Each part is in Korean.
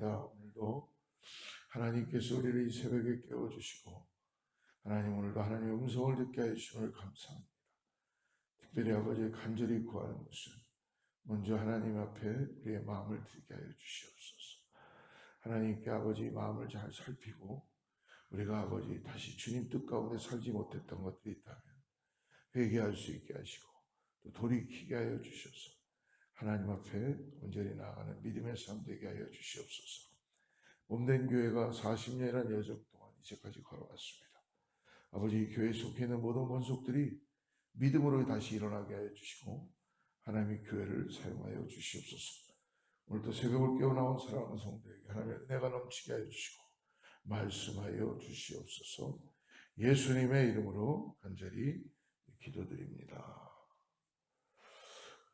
오늘도 하나님께서 우리를 이 새벽에 깨워주시고 하나님 오늘도 하나님의 음성을 듣게 해주심을 감사합니다. 특별히 아버지 간절히 구하는 것은 먼저 하나님 앞에 우리의 마음을 드리게 하여 주시옵소서. 하나님께 아버지 마음을 잘 살피고 우리가 아버지 다시 주님 뜻 가운데 살지 못했던 것들이 있다면 회개할 수 있게 하시고 또 돌이키게 하여 주셔서 하나님 앞에 온전히 나아가는 믿음의 삶 되게 하여 주시옵소서. 몸된 교회가 40년이라는 여정 동안 이제까지 걸어왔습니다. 아버지, 교회에 속해 있는 모든 권속들이 믿음으로 다시 일어나게 하여 주시고 하나님의 교회를 사용하여 주시옵소서. 오늘도 새벽을 깨어나온 사랑하는 성도에게 하나님의 은혜가 넘치게 하여 주시고 말씀하여 주시옵소서. 예수님의 이름으로 간절히 기도드립니다.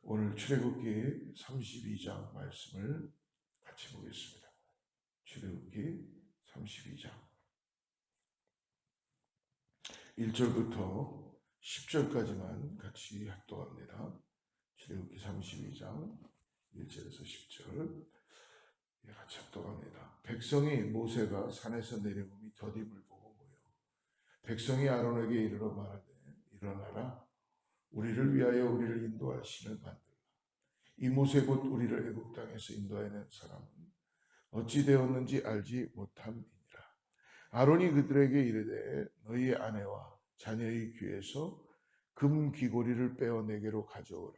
오늘 출애굽기 32장 말씀을 같이 보겠습니다. 출애굽기 32장 1절부터 10절까지만 같이 합독합니다. 출애굽기 32장 1절에서 10절 같이 합독합니다. 백성이 모세가 산에서 내려오니 더딤을 보고 모여 백성이 아론에게 이르러 말하되 일어나라 우리를 위하여 우리를 인도할 신을 만들라. 이 모세 곧 우리를 애굽 땅에서 인도해낸 사람은 어찌 되었는지 알지 못함이니라. 아론이 그들에게 이르되 너희의 아내와 자녀의 귀에서 금 귀고리를 빼어 내게로 가져오라.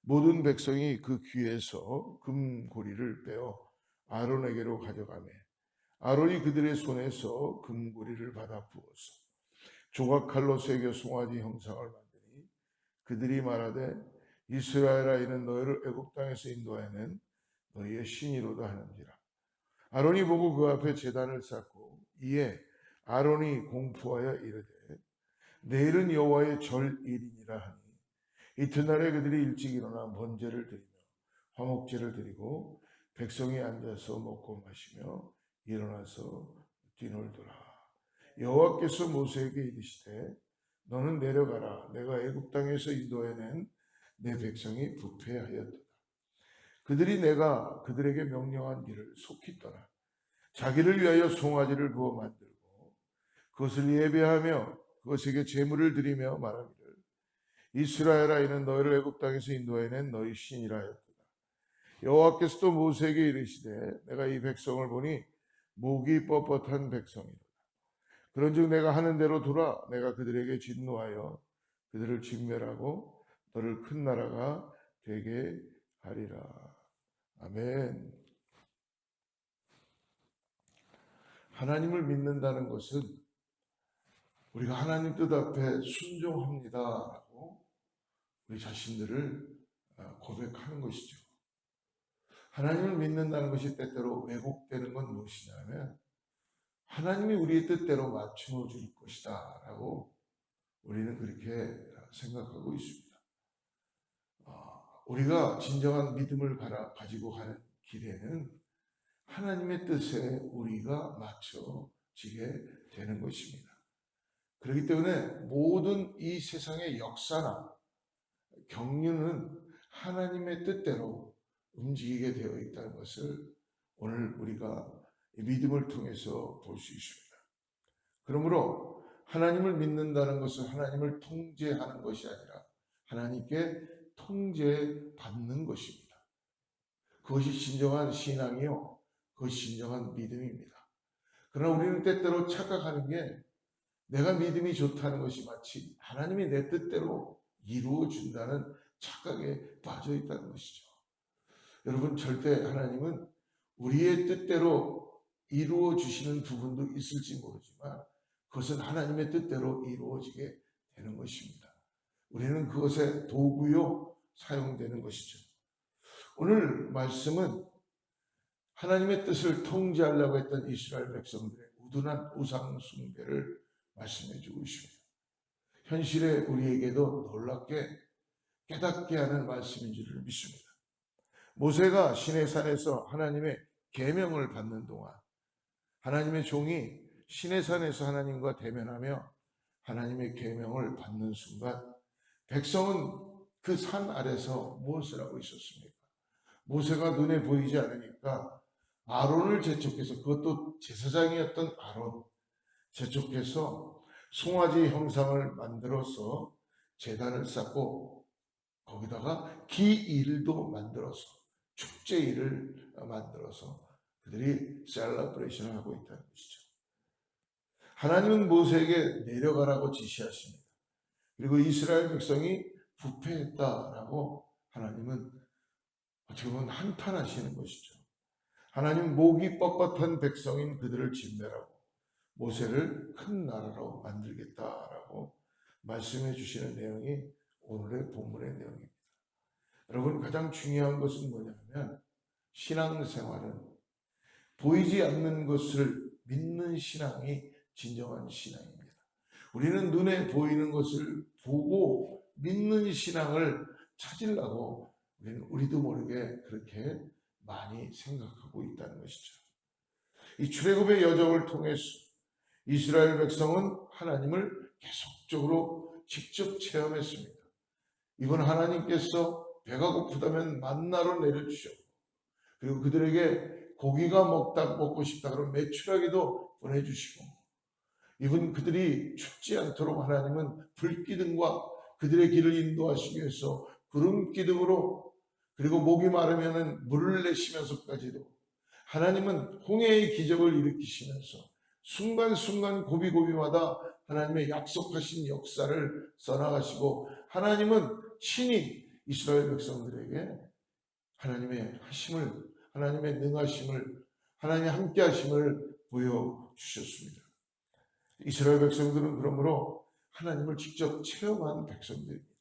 모든 백성이 그 귀에서 금 고리를 빼어 아론에게로 가져가매 아론이 그들의 손에서 금고리를 받아 부어서 조각칼로 새겨 송아지 형상을 만드니 그들이 말하되 이스라엘아 이는 너희를 애굽 땅에서 인도해낸 너희의 신이로다 하는지라. 아론이 보고 그 앞에 제단을 쌓고 이에 아론이 공포하여 이르되 내일은 여호와의 절일이니라 하니 이튿날에 그들이 일찍 일어나 번제를 드리며 화목제를 드리고 백성이 앉아서 먹고 마시며 일어나서 뛰놀더라. 여호와께서 모세에게 이르시되 너는 내려가라. 내가 애굽 땅에서 인도해낸 내 백성이 부패하였도다. 그들이 내가 그들에게 명령한 길을 속히 떠나 자기를 위하여 송아지를 부어 만들고 그것을 예배하며 그것에게 제물을 드리며 말하기를 이스라엘아 이는 너희를 애굽 땅에서 인도해낸 너희 신이라 하였도다. 여호와께서도 모세에게 이르시되 내가 이 백성을 보니 목이 뻣뻣한 백성이로다. 그런즉 내가 하는 대로 돌아 내가 그들에게 진노하여 그들을 진멸하고 너를 큰 나라가 되게 하리라. 아멘. 하나님을 믿는다는 것은 우리가 하나님 뜻 앞에 순종합니다라고 우리 자신들을 고백하는 것이죠. 하나님을 믿는다는 것이 때때로 왜곡되는 건 무엇이냐면 하나님이 우리의 뜻대로 맞춰 줄 것이다 라고 우리는 그렇게 생각하고 있습니다. 우리가 진정한 믿음을 가지고 가는 길에는 하나님의 뜻에 우리가 맞춰지게 되는 것입니다. 그렇기 때문에 모든 이 세상의 역사나 경륜은 하나님의 뜻대로 움직이게 되어 있다는 것을 오늘 우리가 믿음을 통해서 볼 수 있습니다. 그러므로 하나님을 믿는다는 것은 하나님을 통제하는 것이 아니라 하나님께 통제받는 것입니다. 그것이 진정한 신앙이요, 그것이 진정한 믿음입니다. 그러나 우리는 때때로 착각하는 게 내가 믿음이 좋다는 것이 마치 하나님이 내 뜻대로 이루어준다는 착각에 빠져 있다는 것이죠. 여러분, 절대 하나님은 우리의 뜻대로 이루어주시는 부분도 있을지 모르지만 그것은 하나님의 뜻대로 이루어지게 되는 것입니다. 우리는 그것의 도구요 사용되는 것이죠. 오늘 말씀은 하나님의 뜻을 통제하려고 했던 이스라엘 백성들의 우둔한 우상 숭배를 말씀해 주고 있습니다. 현실에 우리에게도 놀랍게 깨닫게 하는 말씀인 줄을 믿습니다. 모세가 시내산에서 하나님의 계명을 받는 동안 하나님의 종이 시내산에서 하나님과 대면하며 하나님의 계명을 받는 순간 백성은 그 산 아래서 무엇을 하고 있었습니까? 모세가 눈에 보이지 않으니까 아론을 재촉해서, 그것도 제사장이었던 아론 재촉해서 송아지 형상을 만들어서 제단을 쌓고 거기다가 기일도 만들어서 축제일을 만들어서 그들이 셀러브레이션을 하고 있다는 것이죠. 하나님은 모세에게 내려가라고 지시하십니다. 그리고 이스라엘 백성이 부패했다라고 하나님은 어떻게 보면 한탄하시는 것이죠. 하나님 목이 뻣뻣한 백성인 그들을 진멸하고 모세를 큰 나라로 만들겠다라고 말씀해 주시는 내용이 오늘의 본문의 내용입니다. 여러분, 가장 중요한 것은 뭐냐면 신앙생활은 보이지 않는 것을 믿는 신앙이 진정한 신앙입니다. 우리는 눈에 보이는 것을 보고 믿는 신앙을 찾으려고 우리도 모르게 그렇게 많이 생각하고 있다는 것이죠. 이 출애굽의 여정을 통해서 이스라엘 백성은 하나님을 계속적으로 직접 체험했습니다. 이번 하나님께서 배가 고프다면 만나로 내려주셨고, 그리고 그들에게 고기가 먹고 싶다 그러면 메추라기도 보내주시고, 이번 그들이 춥지 않도록 하나님은 불기둥과 그들의 길을 인도하시기 위해서 구름 기둥으로, 그리고 목이 마르면 물을 내시면서까지도 하나님은 홍해의 기적을 일으키시면서 순간순간 고비고비마다 하나님의 약속하신 역사를 써나가시고, 하나님은 친히 이스라엘 백성들에게 하나님의 하심을, 하나님의 능하심을, 하나님의 함께 하심을 보여주셨습니다. 이스라엘 백성들은 그러므로 하나님을 직접 체험한 백성들입니다.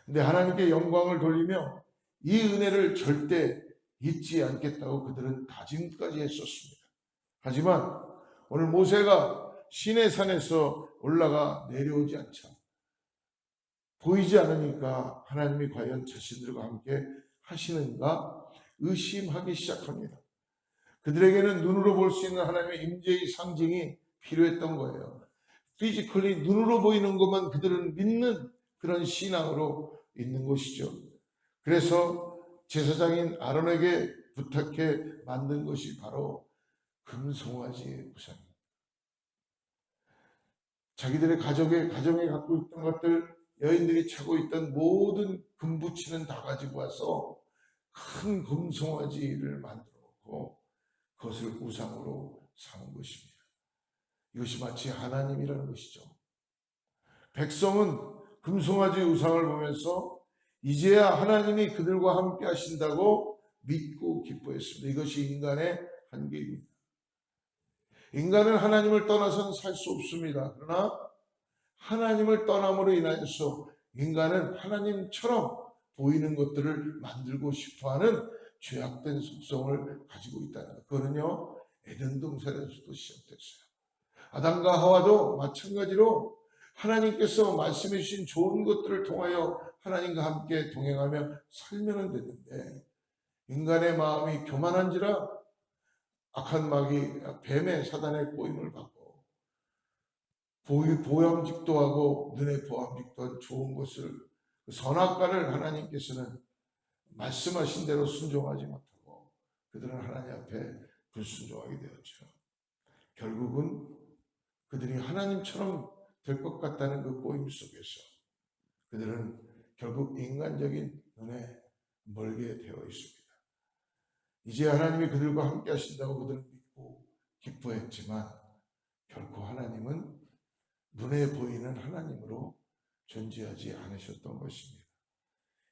근데 하나님께 영광을 돌리며 이 은혜를 절대 잊지 않겠다고 그들은 다짐까지 했었습니다. 하지만 오늘 모세가 시내산에서 올라가 내려오지 않자 보이지 않으니까 하나님이 과연 자신들과 함께 하시는가 의심하기 시작합니다. 그들에게는 눈으로 볼 수 있는 하나님의 임재의 상징이 필요했던 거예요. 피지컬리 눈으로 보이는 것만 그들은 믿는 그런 신앙으로 있는 것이죠. 그래서 제사장인 아론에게 부탁해 만든 것이 바로 금송아지의 우상입니다. 자기들의 가정에 갖고 있던 것들, 여인들이 차고 있던 모든 금부치는 다 가지고 와서 큰 금송아지를 만들어 놓고 그것을 우상으로 삼은 것입니다. 이것이 마치 하나님이라는 것이죠. 백성은 금송아지 우상을 보면서 이제야 하나님이 그들과 함께 하신다고 믿고 기뻐했습니다. 이것이 인간의 한계입니다. 인간은 하나님을 떠나서는 살 수 없습니다. 그러나 하나님을 떠남으로 인하여서 인간은 하나님처럼 보이는 것들을 만들고 싶어하는 죄악된 속성을 가지고 있다는 것. 그거는요, 에덴 동산에서도 시작됐어요. 아담과 하와도 마찬가지로 하나님께서 말씀해 주신 좋은 것들을 통하여 하나님과 함께 동행하며 살면 됐는데, 인간의 마음이 교만한지라 악한 마귀 뱀의 사단의 꼬임을 받고 보암직도 하고 눈에 보암직도 한 좋은 것을, 선악과를 하나님께서는 말씀하신 대로 순종하지 못하고 그들은 하나님 앞에 불순종하게 되었죠. 결국은 그들이 하나님처럼 될 것 같다는 그 꼬임 속에서 그들은 결국 인간적인 눈에 멀게 되어 있습니다. 이제 하나님이 그들과 함께 하신다고 그들은 믿고 기뻐했지만 결코 하나님은 눈에 보이는 하나님으로 존재하지 않으셨던 것입니다.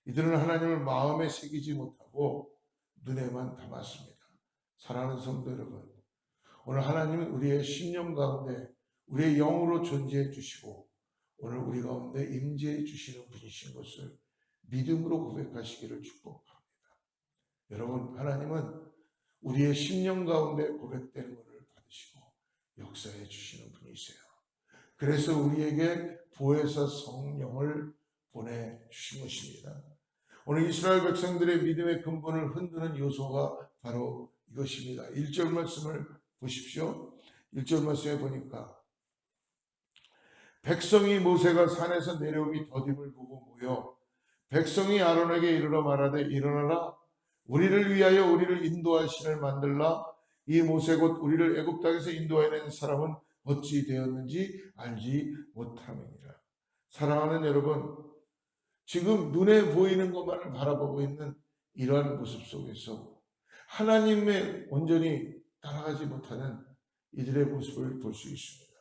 이들은 하나님을 마음에 새기지 못하고 눈에만 담았습니다. 사랑하는 성도 여러분, 오늘 하나님은 우리의 심령 가운데 우리의 영으로 존재해 주시고 오늘 우리 가운데 임재해 주시는 분이신 것을 믿음으로 고백하시기를 축복합니다. 여러분, 하나님은 우리의 심령 가운데 고백되는 것을 받으시고 역사해 주시는 분이세요. 그래서 우리에게 보혜사 성령을 보내주신 것입니다. 오늘 이스라엘 백성들의 믿음의 근본을 흔드는 요소가 바로 이것입니다. 1절 말씀을 보십시오. 1절 말씀에 보니까 백성이 모세가 산에서 내려오기 더딤을 보고 모여 백성이 아론에게 이르러 말하되 일어나라 우리를 위하여 우리를 인도할 신을 만들라 이 모세 곧 우리를 애굽 땅에서 인도해낸 사람은 어찌 되었는지 알지 못함이니라. 사랑하는 여러분, 지금 눈에 보이는 것만을 바라보고 있는 이러한 모습 속에서 하나님의 온전히 따라가지 못하는 이들의 모습을 볼 수 있습니다.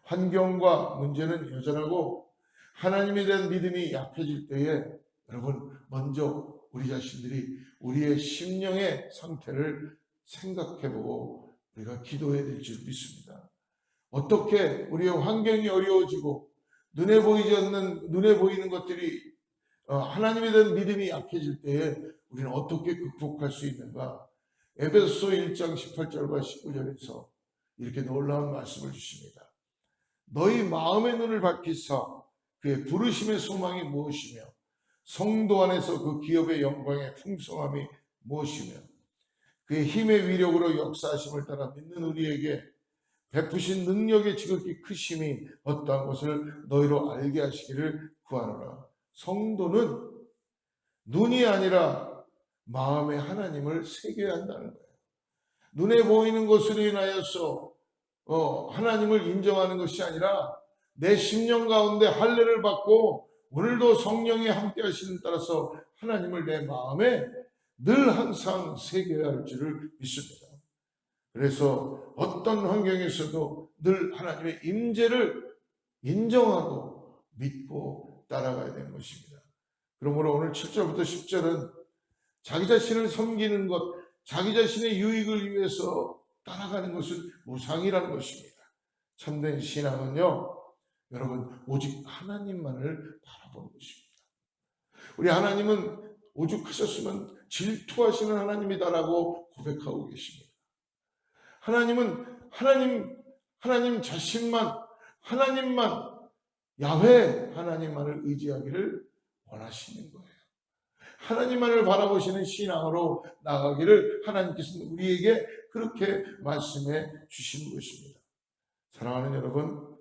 환경과 문제는 여전하고 하나님에 대한 믿음이 약해질 때에 여러분 먼저 우리 자신들이 우리의 심령의 상태를 생각해보고 우리가 기도해야 될 줄 믿습니다. 어떻게 우리의 환경이 어려워지고 눈에 보이는 것들이 하나님에 대한 믿음이 약해질 때에 우리는 어떻게 극복할 수 있는가? 에베소 1장 18절과 19절에서 이렇게 놀라운 말씀을 주십니다. 너희 마음의 눈을 밝히사 그의 부르심의 소망이 무엇이며 성도 안에서 그 기업의 영광의 풍성함이 무엇이며 그의 힘의 위력으로 역사하심을 따라 믿는 우리에게 베푸신 능력의 지극히 크심이 어떠한 것을 너희로 알게 하시기를 구하노라. 성도는 눈이 아니라 마음의 하나님을 새겨야 한다는 거예요. 눈에 보이는 것으로 인하여서 하나님을 인정하는 것이 아니라 내 심령 가운데 할례를 받고 오늘도 성령이 함께 하시는 따라서 하나님을 내 마음에 늘 항상 새겨야 할 줄을 믿습니다. 그래서 어떤 환경에서도 늘 하나님의 임재를 인정하고 믿고 따라가야 되는 것입니다. 그러므로 오늘 7절부터 10절은 자기 자신을 섬기는 것, 자기 자신의 유익을 위해서 따라가는 것은 무상이라는 것입니다. 참된 신앙은요, 여러분 오직 하나님만을 바라보는 것입니다. 우리 하나님은 오죽하셨으면 질투하시는 하나님이다라고 고백하고 계십니다. 하나님은 하나님 자신만, 하나님만, 야훼 하나님만을 의지하기를 원하시는 거예요. 하나님만을 바라보시는 신앙으로 나가기를 하나님께서는 우리에게 그렇게 말씀해 주시는 것입니다. 사랑하는 여러분,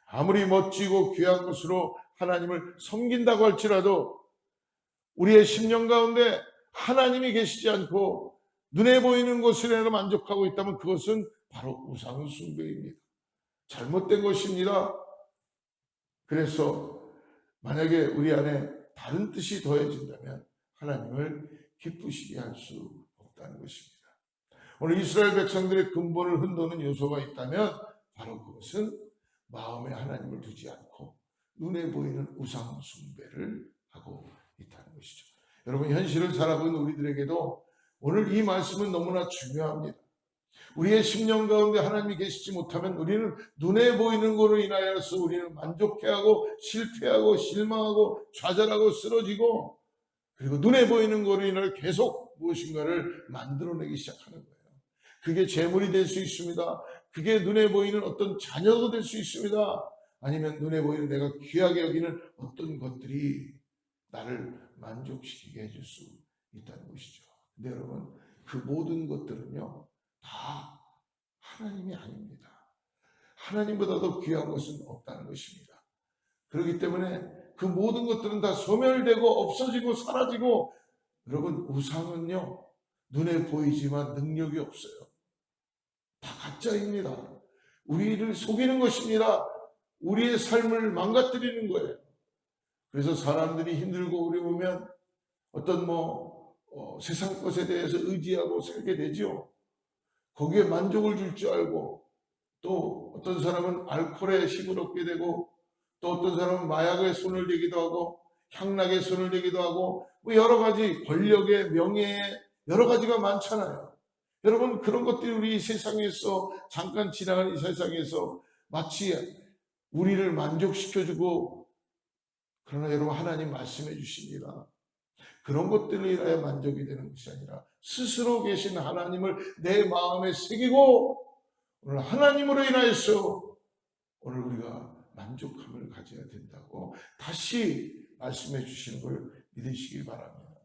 아무리 멋지고 귀한 것으로 하나님을 섬긴다고 할지라도 우리의 심령 가운데 하나님이 계시지 않고 눈에 보이는 것으로 만족하고 있다면 그것은 바로 우상 숭배입니다. 잘못된 것입니다. 그래서 만약에 우리 안에 다른 뜻이 더해진다면 하나님을 기쁘시게 할 수 없다는 것입니다. 오늘 이스라엘 백성들의 근본을 흔드는 요소가 있다면 바로 그것은 마음에 하나님을 두지 않고 눈에 보이는 우상 숭배를 하고 있다는 것이죠. 여러분, 현실을 살아가고 있는 우리들에게도 오늘 이 말씀은 너무나 중요합니다. 우리의 심령 가운데 하나님이 계시지 못하면 우리는 눈에 보이는 것으로 인하여서 우리는 만족해하고 실패하고 실망하고 좌절하고 쓰러지고 그리고 눈에 보이는 것으로 인하여 계속 무엇인가를 만들어내기 시작하는 거예요. 그게 재물이 될 수 있습니다. 그게 눈에 보이는 어떤 자녀도 될 수 있습니다. 아니면 눈에 보이는 내가 귀하게 여기는 어떤 것들이 나를 만족시키게 해줄 수 있다는 것이죠. 근데 여러분, 그 모든 것들은요 다 하나님이 아닙니다. 하나님보다 더 귀한 것은 없다는 것입니다. 그렇기 때문에 그 모든 것들은 다 소멸되고 없어지고 사라지고, 여러분 우상은요 눈에 보이지만 능력이 없어요. 다 가짜입니다. 우리를 속이는 것입니다. 우리의 삶을 망가뜨리는 거예요. 그래서 사람들이 힘들고 어려우면 어떤 세상 것에 대해서 의지하고 살게 되죠. 거기에 만족을 줄 줄 알고, 또 어떤 사람은 알코올에 힘을 얻게 되고, 또 어떤 사람은 마약에 손을 대기도 하고 향락에 손을 대기도 하고 여러 가지 권력의 명예에 여러 가지가 많잖아요. 여러분, 그런 것들이 우리 세상에서 잠깐 지나가는 이 세상에서 마치 우리를 만족시켜주고, 그러나 여러분 하나님 말씀해 주십니다. 그런 것들로 인하여 만족이 되는 것이 아니라 스스로 계신 하나님을 내 마음에 새기고 오늘 하나님으로 인하여서 오늘 우리가 만족함을 가져야 된다고 다시 말씀해 주시는 걸 믿으시길 바랍니다.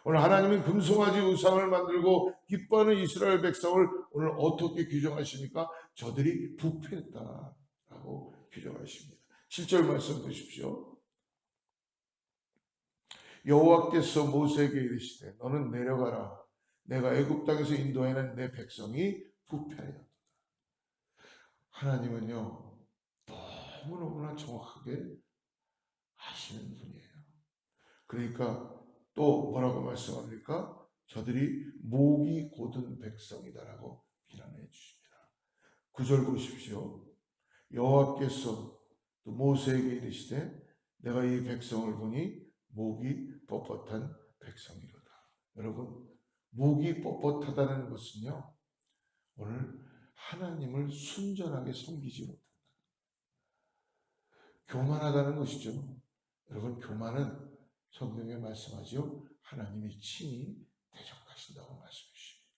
오늘 하나님은 금송아지 우상을 만들고 기뻐하는 이스라엘 백성을 오늘 어떻게 규정하십니까? 저들이 부패했다라고 규정하십니다. 7절 말씀 보십시오. 여호와께서 모세에게 이르시되 너는 내려가라. 내가 애굽 땅에서 인도해낸 내 백성이 부패하였다. 하나님은요, 너무너무나 정확하게 아시는 분이에요. 그러니까 또 뭐라고 말씀합니까? 저들이 목이 곧은 백성이다라고 비난해 주십니다. 9절 보십시오. 여호와께서 또 모세에게 이르시되 내가 이 백성을 보니 목이 뻣뻣한 백성이로다. 여러분, 목이 뻣뻣하다는 것은요, 오늘 하나님을 순전하게 섬기지 못한다. 교만하다는 것이죠. 여러분, 교만은 성경에 말씀하죠. 하나님이 친히 대적하신다고 말씀해 주십니다.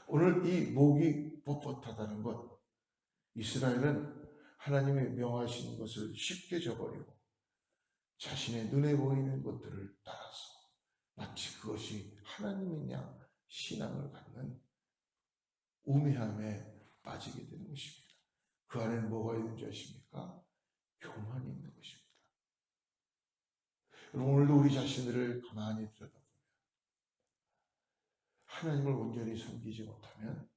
오늘 이 목이 뻣뻣하다는 것, 이스라엘은 하나님의 명하신 것을 쉽게 저버리고 자신의 눈에 보이는 것들을 따라서 마치 그것이 하나님이냐 신앙을 갖는 우매함에 빠지게 되는 것입니다. 그 안에는 뭐가 있는 줄 아십니까? 교만이 있는 것입니다. 오늘도 우리 자신들을 가만히 들여다보면 하나님을 온전히 섬기지 못하면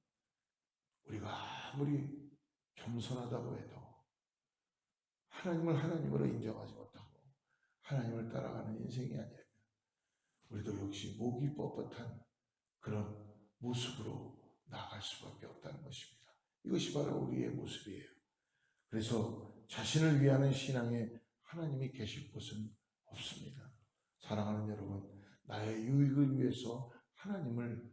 우리가 아무리 겸손하다고 해도 하나님을 하나님으로 인정하지 못하고 하나님을 따라가는 인생이 아니라면 우리도 역시 목이 뻣뻣한 그런 모습으로 나아갈 수밖에 없다는 것입니다. 이것이 바로 우리의 모습이에요. 그래서 자신을 위하는 신앙에 하나님이 계실 곳은 없습니다. 사랑하는 여러분, 나의 유익을 위해서 하나님을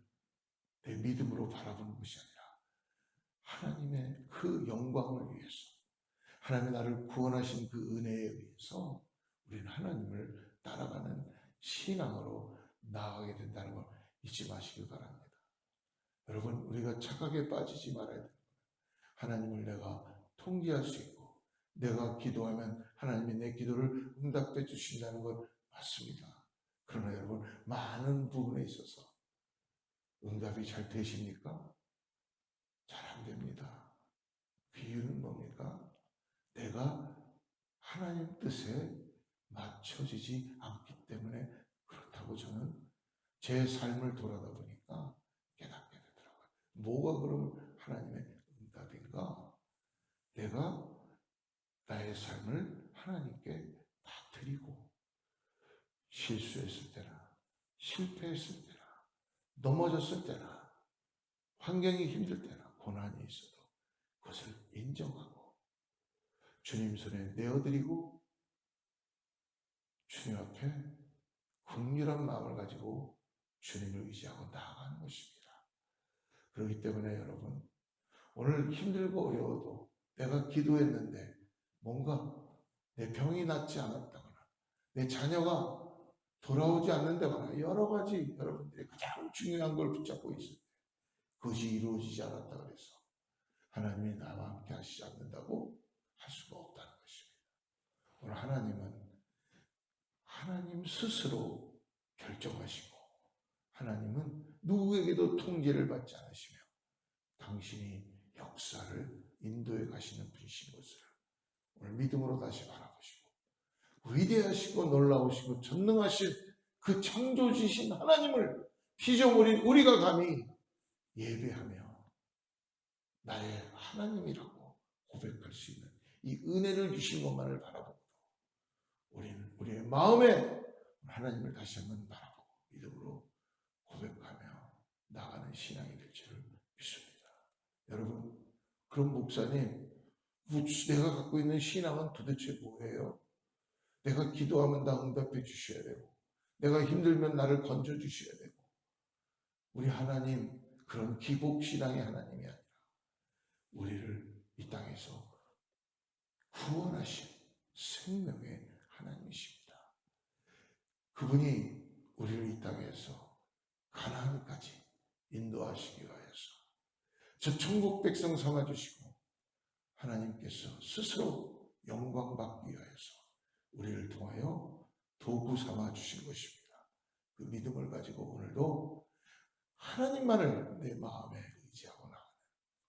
내 믿음으로 바라보는 것이 아니라 하나님의 그 영광을 위해서, 하나님이 나를 구원하신 그 은혜에 의해서 우리는 하나님을 따라가는 신앙으로 나아가게 된다는 걸 잊지 마시길 바랍니다. 여러분, 우리가 착각에 빠지지 말아야 됩니다. 하나님을 내가 통제할 수 있고 내가 기도하면 하나님이 내 기도를 응답해 주신다는 것 맞습니다. 그러나 여러분, 많은 부분에 있어서 응답이 잘 되십니까? 잘 안 됩니다. 이유는 뭡니까? 내가 하나님 뜻에 맞춰지지 않기 때문에 그렇다고 저는 제 삶을 돌아다 보니까 깨닫게 되더라고요. 뭐가 그럼 하나님의 응답인가? 내가 나의 삶을 하나님께 다 드리고 실수했을 때나 실패했을 때나 넘어졌을 때나 환경이 힘들 때나 고난이 있어도 그것을 인정하고 주님 손에 내어드리고 주님 앞에 긍휼한 마음을 가지고 주님을 의지하고 나아가는 것입니다. 그렇기 때문에 여러분, 오늘 힘들고 어려워도 내가 기도했는데 뭔가 내 병이 낫지 않았다거나 내 자녀가 돌아오지 않는다거나 여러 가지 여러분들이 가장 중요한 걸 붙잡고 있을 때 그것이 이루어지지 않았다 그래서 하나님이 나와 함께 하시지 않는다고 할 수가 없다는 것입니다. 오늘 하나님은 하나님 스스로 결정하시고 하나님은 누구에게도 통제를 받지 않으시며 당신이 역사를 인도해 가시는 분이신 것을 오늘 믿음으로 다시 바라보시고 위대하시고 놀라우시고 전능하신 그 창조주신 하나님을 피조물인 우리가 감히 예배하며 나의 하나님이라고 고백할 수 있는 이 은혜를 주신 것만을 바라보고 우리는 우리의 마음에 하나님을 다시 한번 바라보고 믿음으로 고백하며 나가는 신앙이 될 줄 믿습니다. 여러분, 그럼 목사님, 내가 갖고 있는 신앙은 도대체 뭐예요? 내가 기도하면 나 응답해 주셔야 되고 내가 힘들면 나를 건져 주셔야 되고 우리 하나님 그런 기복신앙의 하나님이 아니라 우리를 이 땅에서 구원하신 생명의 하나님이십니다. 그분이 우리를 이 땅에서 가나안까지 인도하시기 위하여서 저 천국 백성 삼아주시고 하나님께서 스스로 영광 받기 위하여서 우리를 통하여 도구 삼아 주신 것입니다. 그 믿음을 가지고 오늘도 하나님만을 내 마음에 의지하고 나가는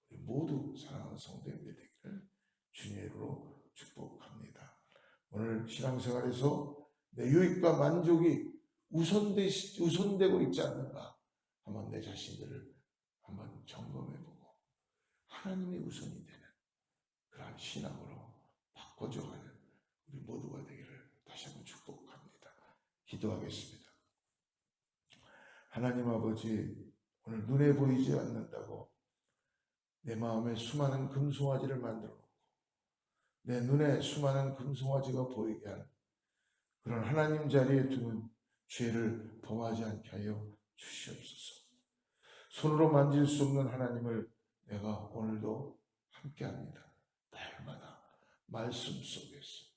우리 모두 사랑하는 성도님들 되기를 주님의 이름으로 축복합니다. 오늘 신앙생활에서 내 유익과 만족이 우선되고 있지 않는가 한번 내 자신들을 한번 점검해보고 하나님이 우선이 되는 그러한 신앙으로 바꿔줘가는 우리 모두가 되기를 다시 한번 축복합니다. 기도하겠습니다. 하나님 아버지, 오늘 눈에 보이지 않는다고 내 마음에 수많은 금송아지를 만들어 놓고 내 눈에 수많은 금송아지가 보이게 한 그런 하나님 자리에 두는 죄를 범하지 않게 하여 주시옵소서. 손으로 만질 수 없는 하나님을 내가 오늘도 함께합니다. 날마다 말씀 속에서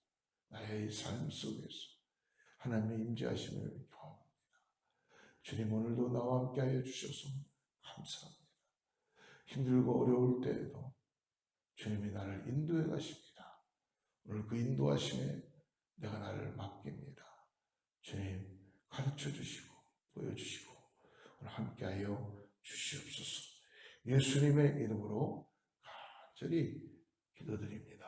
나의 삶 속에서 하나님의 임재하심을 경험합니다. 주님, 오늘도 나와 함께하여 주셔서 감사합니다. 힘들고 어려울 때에도 주님이 나를 인도해 가십니다. 오늘 그 인도하심에 내가 나를 맡깁니다. 주님, 가르쳐 주시고 보여주시고 오늘 함께하여 주시옵소서. 예수님의 이름으로 간절히 기도드립니다.